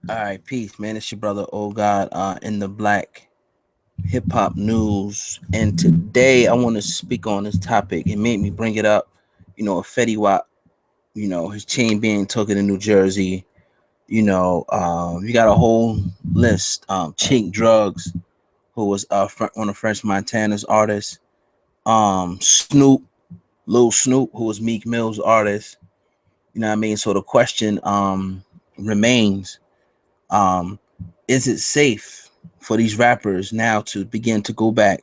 All right, peace, man. It's your brother, Oh God, in the Black Hip Hop News. And today I want to speak on this topic. It made me bring it up. A Fetty Wap, his chain being taken in New Jersey. You got a whole list. Chink Drugs, who was one of French Montana's artists. Snoop, Lil Snoop, who was Meek Mill's artist. You know what I mean? So the question remains, um, is it safe for these rappers now to begin to go back,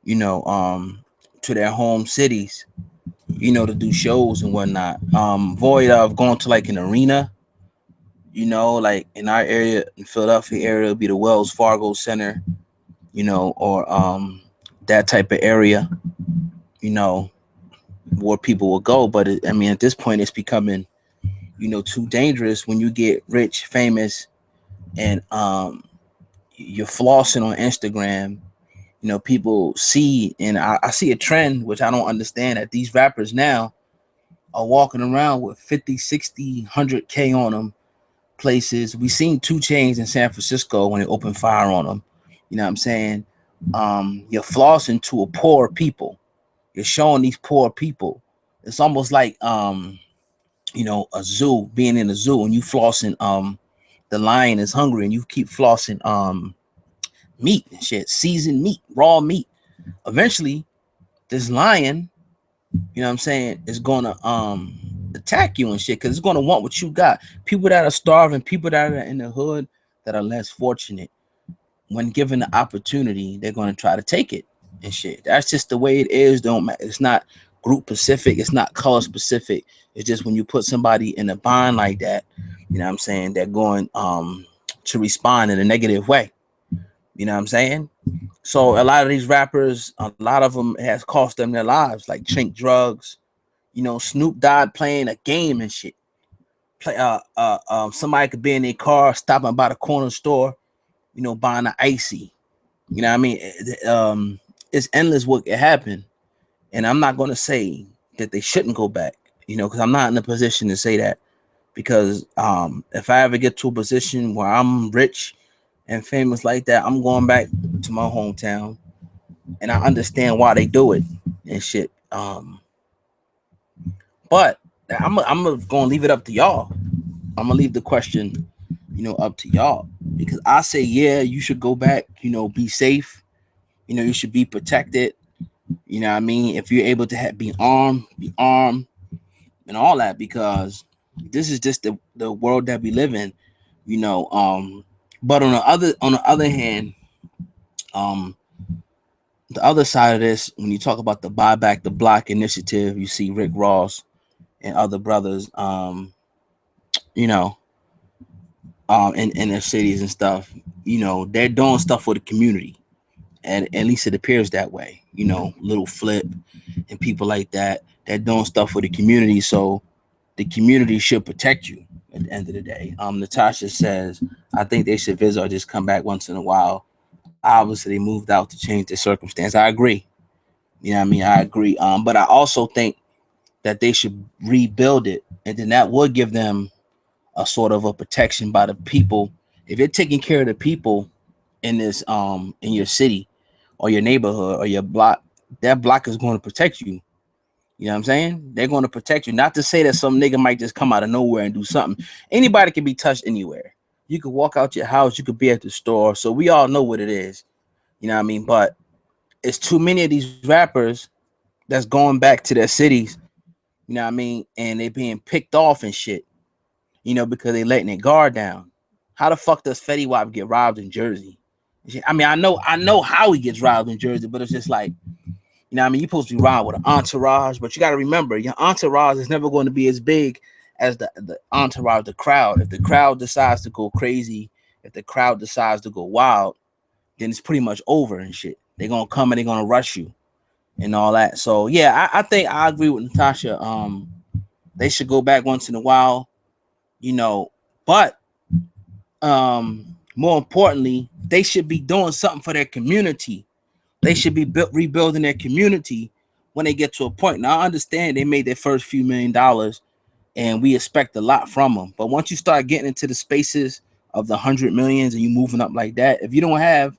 you know, um, to their home cities, to do shows and whatnot? Void of going to like an arena, like in our area, in Philadelphia area, it'll be the Wells Fargo Center, or that type of area, you know, where people will go. But I mean, at this point, it's becoming, too dangerous when you get rich, famous, and you're flossing on Instagram. People see, and I see a trend which I don't understand, that these rappers now are walking around with 50, 60, 100K on them places. We seen 2 Chainz in San Francisco when they opened fire on them. You know what I'm saying? You're flossing to a poor people. You're showing these poor people. It's almost like a zoo, being in a zoo, and you flossing the lion is hungry and you keep flossing meat and shit, seasoned meat, raw meat. Eventually, this lion, what I'm saying, is gonna attack you and shit, because it's gonna want what you got. People that are starving, people that are in the hood that are less fortunate, when given the opportunity, they're gonna try to take it and shit. That's just the way it is. Don't matter. It's not group specific, it's not color specific. It's just when you put somebody in a bind like that, what I'm saying, they're going to respond in a negative way. You know what I'm saying? So a lot of these rappers, a lot of them has cost them their lives, like Chink Drugs. Snoop died playing a game and shit. Somebody could be in their car, stopping by the corner store, buying an icy. You know what I mean? It's endless what can happen, and I'm not gonna say that they shouldn't go back. Because I'm not in a position to say that. Because if I ever get to a position where I'm rich and famous like that, I'm going back to my hometown, and I understand why they do it and shit. But I'm gonna leave it up to y'all. I'm gonna leave the question, up to y'all, because I say, yeah, you should go back. Be safe. You should be protected. You know what I mean? If you're able to be armed, and all that, because this is just the world that we live in. You know. But on the other hand, um, the other side of this, when you talk about the Buy Back the Block initiative, you see Rick Ross and other brothers, you know, in their cities and stuff. They're doing stuff for the community, and at least it appears that way. Little Flip and people like that. They're doing stuff for the community, so the community should protect you. At the end of the day, Natasha says, I think they should visit or just come back once in a while. Obviously, they moved out to change their circumstance. I agree. You know what I mean? I agree. But I also think that they should rebuild it, and then that would give them a sort of a protection by the people. If you're taking care of the people in your city or your neighborhood or your block, that block is going to protect you. You know what I'm saying? They're going to protect you. Not to say that some nigga might just come out of nowhere and do something. Anybody can be touched anywhere. You could walk out your house, you could be at the store. So we all know what it is. You know what I mean? But it's too many of these rappers that's going back to their cities, you know what I mean? And they being picked off and shit, because they letting their guard down. How the fuck does Fetty Wap get robbed in Jersey? I mean, I know how he gets robbed in Jersey, but it's just like, what I mean? You're supposed to be riding with an entourage, but you got to remember, your entourage is never going to be as big as the entourage, the crowd. If the crowd decides to go crazy, if the crowd decides to go wild, then it's pretty much over and shit. They're going to come and they're going to rush you and all that. So, yeah, I think I agree with Natasha. They should go back once in a while, but more importantly, they should be doing something for their community. They should be rebuilding their community when they get to a point. Now, I understand they made their first few $1 million, and we expect a lot from them. But once you start getting into the spaces of the 100 millions and you moving up like that, if you don't have,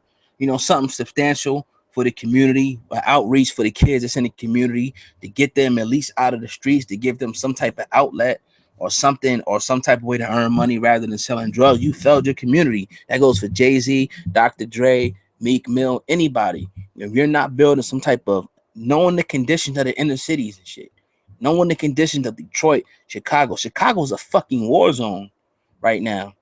something substantial for the community, or outreach for the kids that's in the community to get them at least out of the streets, to give them some type of outlet or something, or some type of way to earn money rather than selling drugs, you failed your community. That goes for Jay-Z, Dr. Dre, Meek Mill, anybody. If you're not building some type of, knowing the conditions of the inner cities and shit, knowing the conditions of Detroit, Chicago's a fucking war zone right now.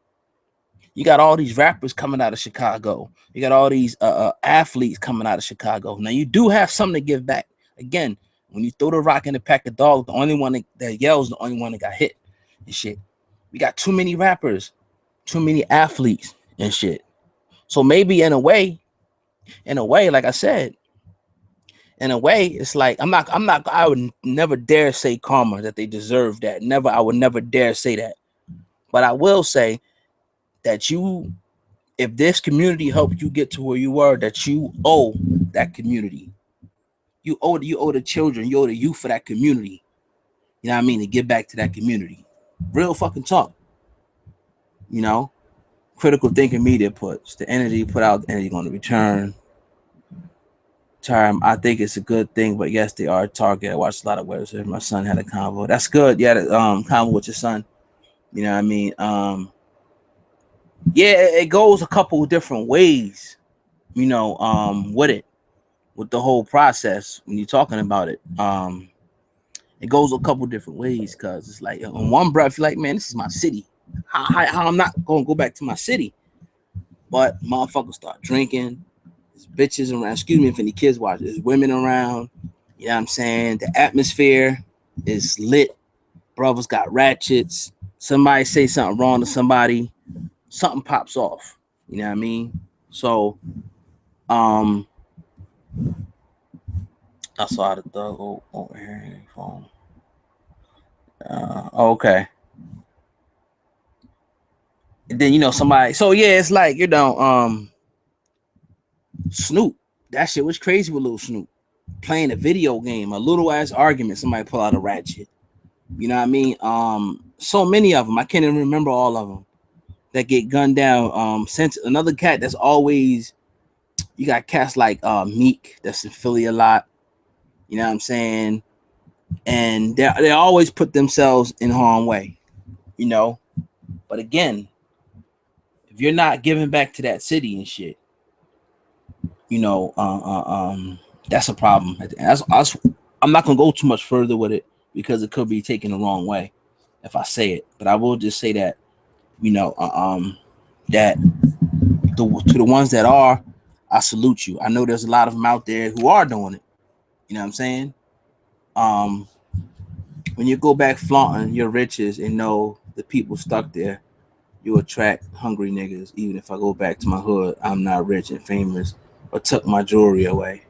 You got all these rappers coming out of Chicago. You got all these athletes coming out of Chicago. Now you do have something to give back. Again, when you throw the rock in the pack of dogs, the only one that yells, the only one that got hit and shit. We got too many rappers, too many athletes and shit. So maybe in a way, like I said, in a way, it's like I would never dare say karma that they deserve that. I would never dare say that. But I will say that if this community helped you get to where you were, that you owe that community. You owe the children, you owe the youth for that community. You know what I mean? To give back to that community. Real fucking talk. Critical thinking media puts the energy put out, the energy going to return. Term, I think it's a good thing, but yes, they are a target. I watched a lot of websites. My son had a convo. That's good. Yeah, convo with your son. You know what I mean? Yeah, it goes a couple of different ways. With the whole process when you're talking about it. It goes a couple different ways, because it's like in one breath, you're like, man, this is my city. How I'm not gonna go back to my city? But motherfuckers start drinking. There's bitches around. Excuse me if any kids watch. There's women around. You know what I'm saying? The atmosphere is lit. Brothers got ratchets. Somebody say something wrong to somebody, something pops off. You know what I mean? So, I saw the thug over here. Phone. Okay. And then somebody. So yeah, it's like Snoop. That shit was crazy with Lil Snoop playing a video game, a little ass argument. Somebody pull out a ratchet. You know what I mean? So many of them. I can't even remember all of them that get gunned down. Since another cat that's always, you got cats like Meek that's in Philly a lot. You know what I'm saying? And they always put themselves in harm's way. But again, if you're not giving back to that city and shit, that's a problem. I'm not gonna go too much further with it because it could be taken the wrong way if I say it. But I will just say that, that to the ones that are, I salute you. I know there's a lot of them out there who are doing it. You know what I'm saying? When you go back flaunting your riches and know the people stuck there, you attract hungry niggas. Even if I go back to my hood, I'm not rich and famous, or took my jewelry away.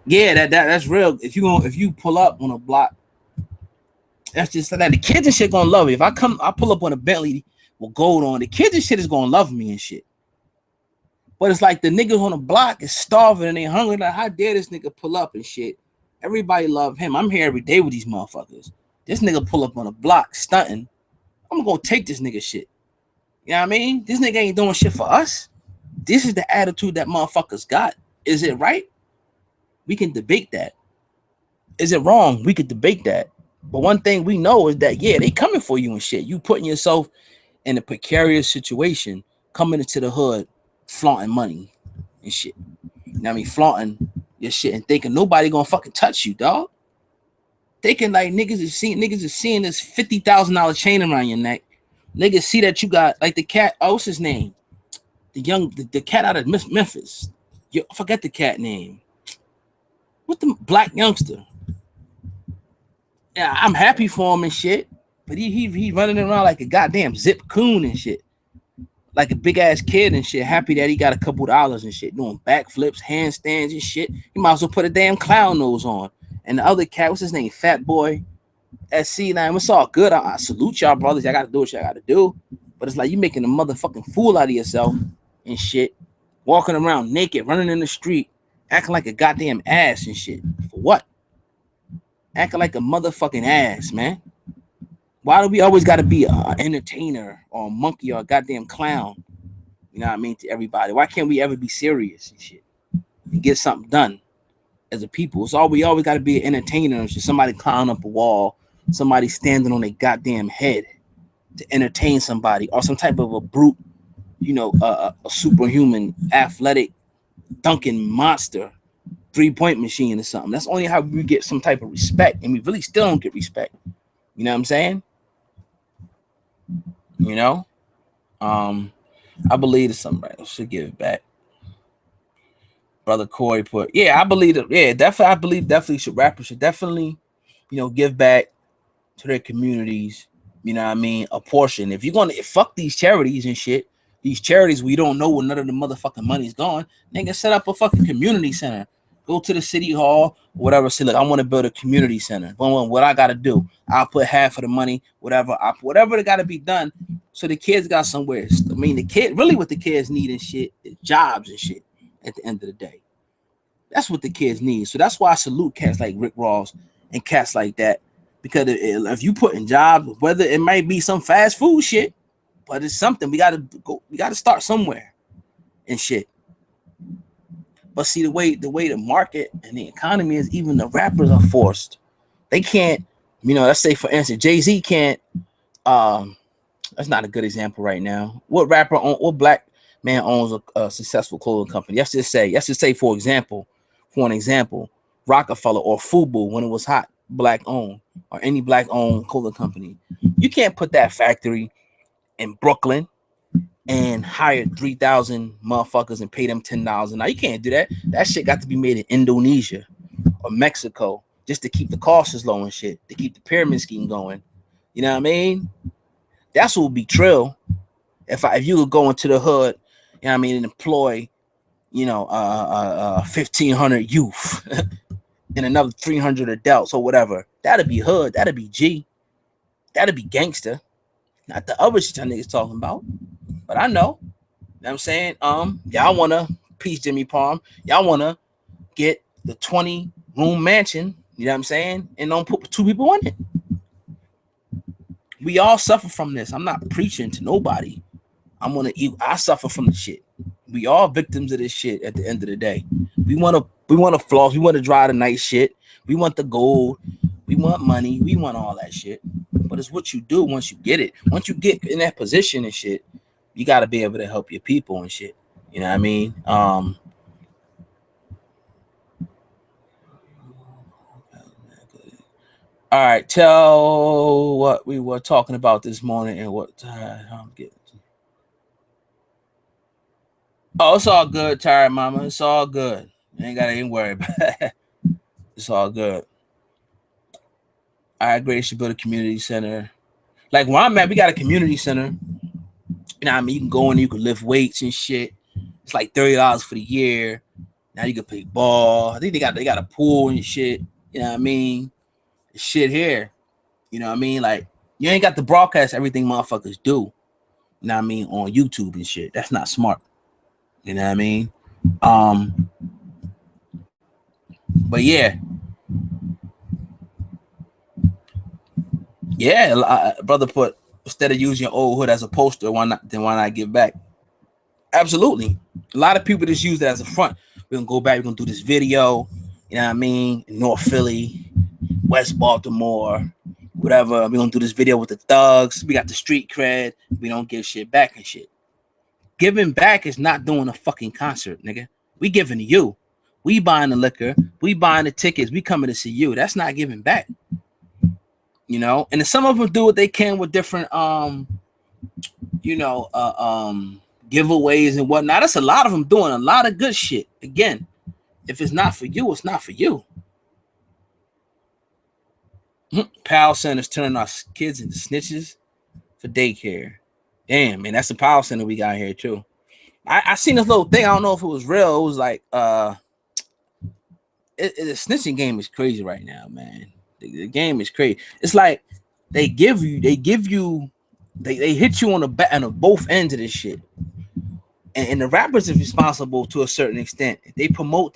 Yeah, that's real. If you pull up on a block, that's just that the kids and shit gonna love it. If I pull up on a Bentley with gold on, the kids and shit is gonna love me and shit. But it's like the niggas on the block is starving and they hungry. Like, how dare this nigga pull up and shit? Everybody love him. I'm here every day with these motherfuckers. This nigga pull up on a block stunting. I'm gonna take this nigga shit. You know what I mean? This nigga ain't doing shit for us. This is the attitude that motherfuckers got. Is it right? We can debate that. Is it wrong? We could debate that. But one thing we know is that, yeah, they coming for you and shit. You putting yourself in a precarious situation, coming into the hood, flaunting money and shit. You know what I mean? Flaunting your shit and thinking nobody gonna fucking touch you, dog. Thinking like niggas is seeing this $50,000 chain around your neck. Niggas see that you got like the cat. Oh, what's his name? The cat out of Memphis. I forget the cat name. What the black youngster? Yeah, I'm happy for him and shit. But he running around like a goddamn zip coon and shit. Like a big ass kid and shit. Happy that he got a couple dollars and shit. Doing backflips, handstands and shit. He might as well put a damn clown nose on. And the other cat, what's his name? Fat Boy. SC9. It's all good. I salute y'all brothers. I gotta do what y'all gotta do. But it's like you making a motherfucking fool out of yourself and shit. Walking around naked, running in the street, acting like a goddamn ass and shit. For what? Acting like a motherfucking ass, man. Why do we always got to be an entertainer or a monkey or a goddamn clown? You know what I mean, to everybody. Why can't we ever be serious and shit and get something done as a people? It's all we always got to be an entertainer and shit. Somebody climbing up a wall, somebody standing on their goddamn head to entertain somebody, or some type of a brute, a superhuman, athletic, dunking monster, 3-point machine or something. That's only how we get some type of respect, and we really still don't get respect. You know what I'm saying? You know, I believe that somebody should give it back. Brother Corey put, yeah, I believe that, yeah, definitely, I believe definitely rappers should definitely, give back to their communities. You know what I mean? A portion. If you're gonna fuck these charities and shit, these charities we don't know where none of the motherfucking money's gone, nigga, set up a fucking community center. Go to the city hall, or whatever. Say, look, I want to build a community center. What I gotta do? I'll put half of the money, whatever. Whatever it gotta be done, so the kids got somewhere. I mean, what the kids need and shit is jobs and shit. At the end of the day, that's what the kids need. So that's why I salute cats like Rick Ross and cats like that. Because if you put in jobs, whether it might be some fast food shit, but it's something we gotta go. We gotta start somewhere and shit. But see, the way the market and the economy is, even the rappers are forced. They can't, let's say for instance, Jay-Z can't. That's not a good example right now. What what black man owns a successful clothing company? Let's just say for an example, Rockefeller or Fubu when it was hot, black owned, or any black owned clothing company. You can't put that factory in Brooklyn and hire 3,000 motherfuckers and pay them $10 an hour. You can't do that. That shit got to be made in Indonesia or Mexico just to keep the costs low and shit, to keep the pyramid scheme going. You know what I mean? That's what would be trill. If you could go into the hood, you know what I mean, and employ, 1,500 youth and another 300 adults or whatever. That'd be hood. That'd be G. That'd be gangster. Not the other shit y'all niggas talking about. But I know. You know what I'm saying? Y'all wanna, peace Jimmy Palm, y'all wanna get the 20-room mansion, you know what I'm saying? And don't put 2 people in it. We all suffer from this. I'm not preaching to nobody. I suffer from the shit. We all victims of this shit at the end of the day. We wanna floss, we wanna drive the nice shit, we want the gold, we want money, we want all that shit. But it's what you do once you get it. Once you get in that position and shit, you gotta be able to help your people and shit. You know what I mean? All right, tell what we were talking about this morning and what I'm getting. Oh, it's all good, tired mama. It's all good. You ain't gotta even worry about it. It's all good. I agree. You should build a community center. Like where I'm at, we got a community center. You know what I mean? You can go in, you can lift weights and shit. It's like $30 for the year. Now you can play ball. I think they got a pool and shit. You know what I mean? Shit here. You know what I mean? Like you ain't got to broadcast everything motherfuckers do. You know what I mean? On YouTube and shit. That's not smart. You know what I mean? But yeah. Yeah, brother put, instead of using your old hood as a poster, why not give back? Absolutely. A lot of people just use that as a front. We're gonna go back, we're gonna do this video, you know what I mean? North Philly, West Baltimore, whatever. We're gonna do this video with the thugs. We got the street cred. We don't give shit back and shit. Giving back is not doing a fucking concert, nigga. We giving to you. We buying the liquor. We buying the tickets. We coming to see you. That's not giving back. You know, and some of them do what they can with different giveaways and whatnot. That's a lot of them doing a lot of good shit. Again, if it's not for you, it's not for you. Power centers turning our kids into snitches for daycare. Damn, man, that's the power center we got here too. I seen this little thing. I don't know if it was real. It was like the snitching game is crazy right now, man. The game is crazy. It's like they hit you on both ends of this shit. And the rappers are responsible to a certain extent. They promote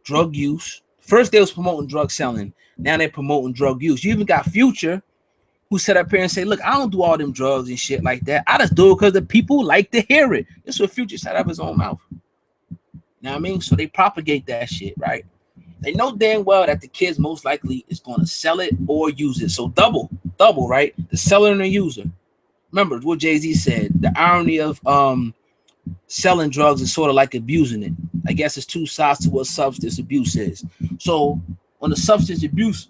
drug use. First they was promoting drug selling. Now they're promoting drug use. You even got Future who sit up here and say, look, I don't do all them drugs and shit like that. I just do it because the people like to hear it. This is what Future said out of his own mouth. You know what I mean? So they propagate that shit, right? They know damn well that the kids most likely is going to sell it or use it. So double, right? The seller and the user. Remember what Jay-Z said. The irony of selling drugs is sort of like abusing it. I guess it's two sides to what substance abuse is. So on the substance abuse,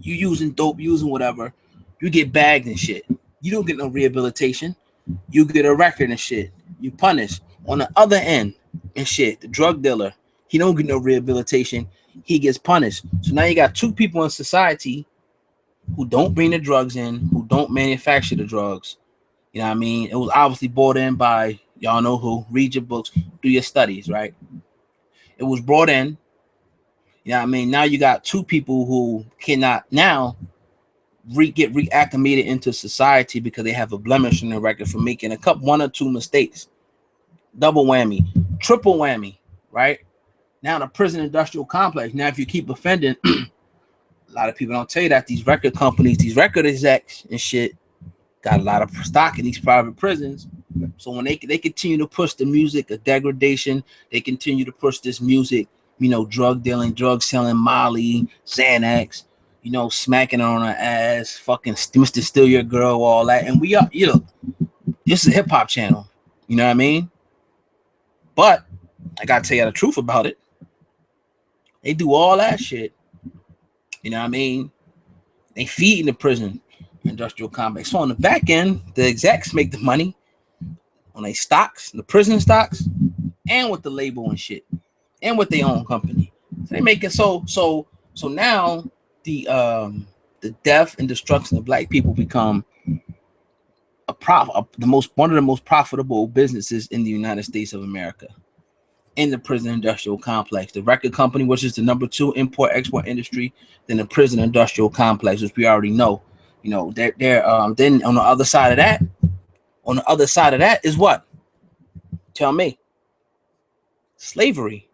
you using dope, using whatever, you get bagged and shit. You don't get no rehabilitation. You get a record and shit. You punish. On the other end and shit, the drug dealer, he don't get no rehabilitation. He gets punished. So now you got two people in society who don't bring the drugs in, who don't manufacture the drugs. You know what I mean? It was obviously brought in by y'all know who. Read your books, do your studies, right? It was brought in. You know what I mean? Now you got two people who cannot now get reacclimated into society because they have a blemish in their record for making one or two mistakes. Double whammy, triple whammy, right? Now the prison industrial complex. Now if you keep offending, a lot of people don't tell you that these record companies, these record execs and shit, got a lot of stock in these private prisons. So when they continue to push the music of degradation, they continue to push this music, drug dealing, drug selling, Molly, Xanax, smacking on her ass, fucking Mr. Steal Your Girl, all that. And we are, this is a hip hop channel. You know what I mean? But I gotta tell you the truth about it. They do all that shit. You know what I mean? They feed in the prison industrial complex. So on the back end, the execs make the money on their stocks, the prison stocks, and with the label and shit, and with their own company. So they make it so now the death and destruction of black people become one of the most profitable businesses in the United States of America. In the prison industrial complex, the record company, which is the number 2 import-export industry, then the prison industrial complex, which we already know. They're then on the other side of that is what? Tell me. Slavery.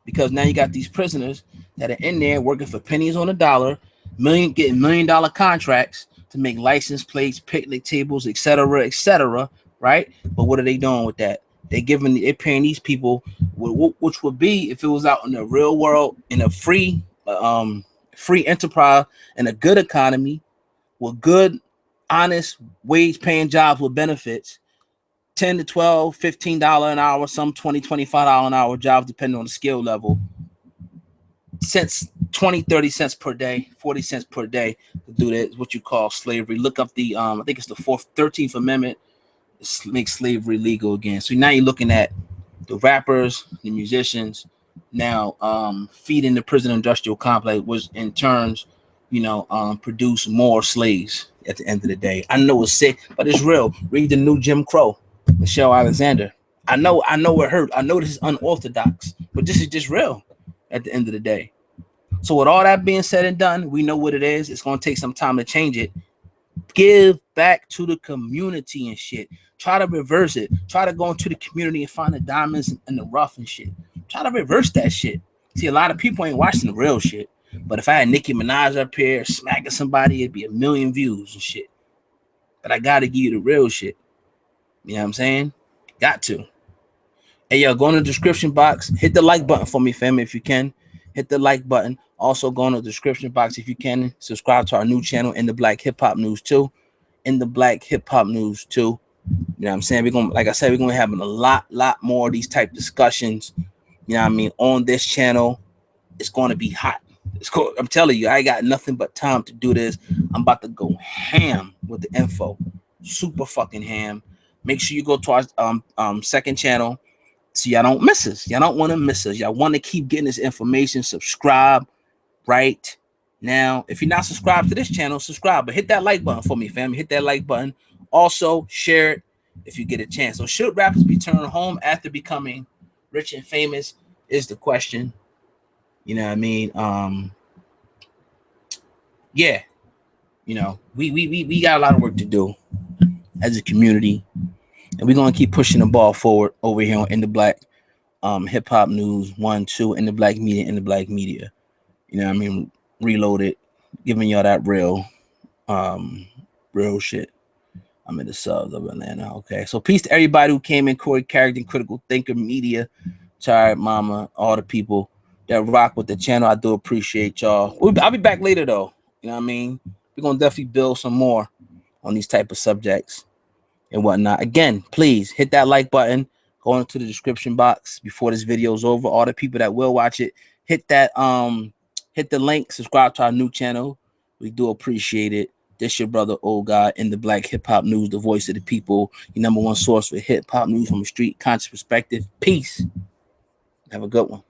Because now you got these prisoners that are in there working for pennies on a dollar, getting $1 million contracts to make license plates, picnic tables, etc., right? But what are they doing with that? They're paying these people, which would be if it was out in the real world in a free enterprise and a good economy with good, honest wage-paying jobs with benefits, $10 to $12, $15 an hour, some $20, $25 an hour jobs depending on the skill level. Cents, 20, 30 cents per day, 40 cents per day to do that is what you call slavery. Look up the I think it's the 13th Amendment. Makes slavery legal again. So now you're looking at the rappers, the musicians, now feeding the prison industrial complex, which in turns, produce more slaves at the end of the day. I know it's sick, but it's real. Read the new Jim Crow, Michelle Alexander. I know it hurt. I know this is unorthodox, but this is just real at the end of the day. So with all that being said and done, we know what it is. It's going to take some time to change it. Give back to the community and shit. Try to reverse it. Try to go into the community and find the diamonds in the rough and shit. Try to reverse that shit. See, a lot of people ain't watching the real shit. But if I had Nicki Minaj up here smacking somebody, it'd be 1 million views and shit. But I gotta give you the real shit. You know what I'm saying? Got to. Hey, yo, go in the description box. Hit the like button for me, family, if you can. Hit the like button. Also, go in the description box if you can. Subscribe to our new channel, In the Black Hip Hop News 2. In the Black Hip Hop News 2. You know what I'm saying? We're gonna be having a lot more of these type discussions. You know what I mean? On this channel, it's gonna be hot. I'm telling you, I got nothing but time to do this. I'm about to go ham with the info. Super fucking ham. Make sure you go to our second channel so y'all don't miss us. Y'all don't want to miss us. Y'all want to keep getting this information. Subscribe right now. If you're not subscribed to this channel, subscribe. But hit that like button for me, family. Hit that like button. Also, share it if you get a chance. So should rappers be turned home after becoming rich and famous is the question. You know what I mean? Yeah. We got a lot of work to do as a community. And we're going to keep pushing the ball forward over here on In the Black Hip Hop News 1, 2, In the Black Media, In the Black Media. You know what I mean? Reloaded, giving y'all that real Real shit. I'm in the suburbs of Atlanta. Okay, so peace to everybody who came in. Corey Carrington, Critical Thinker Media, Tired Mama, all the people that rock with the channel. I do appreciate y'all. I'll be back later though. You know what I mean? We're gonna definitely build some more on these type of subjects and whatnot. Again, please hit that like button. Go into the description box before this video is over. All the people that will watch it, hit that hit the link, subscribe to our new channel. We do appreciate it. This your brother Old God in the Black Hip Hop News, the voice of the people, your #1 source for hip hop news from a street conscious perspective. Peace. Have a good one.